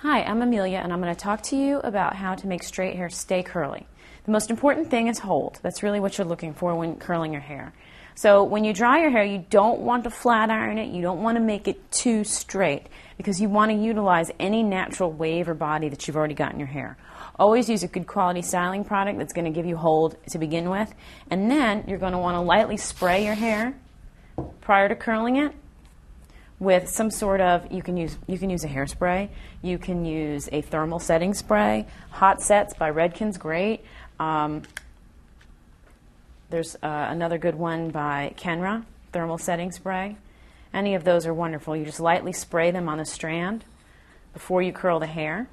Hi, I'm Amelia, and I'm going to talk to you about how to make straight hair stay curly. The most important thing is hold. That's really what you're looking for when curling your hair. So when you dry your hair, you don't want to flat iron it. You don't want to make it too straight because you want to utilize any natural wave or body that you've already got in your hair. Always use a good quality styling product that's going to give you hold to begin with, and then you're going to want to lightly spray your hair prior to curling it with some sort of, you can use a hairspray, you can use a thermal setting spray. Hot Sets by Redken's great. There's another good one by Kenra, thermal setting spray. Any of those are wonderful. You just lightly spray them on the strand before you curl the hair.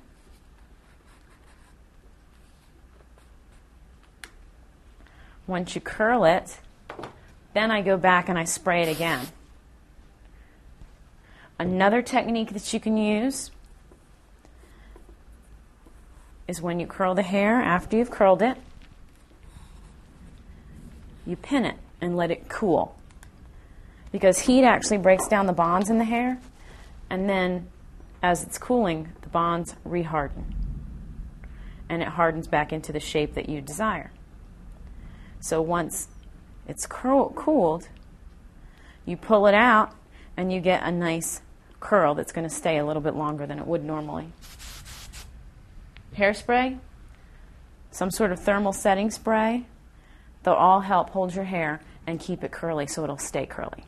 Once you curl it, then I go back and I spray it again. Another technique that you can use is when you curl the hair, after you've curled it, you pin it and let it cool. Because heat actually breaks down the bonds in the hair, and then as it's cooling, the bonds reharden. And it hardens back into the shape that you desire. So once it's cooled, you pull it out and you get a nice curl that's going to stay a little bit longer than it would normally. Hairspray, some sort of thermal setting spray, they'll all help hold your hair and keep it curly so it'll stay curly.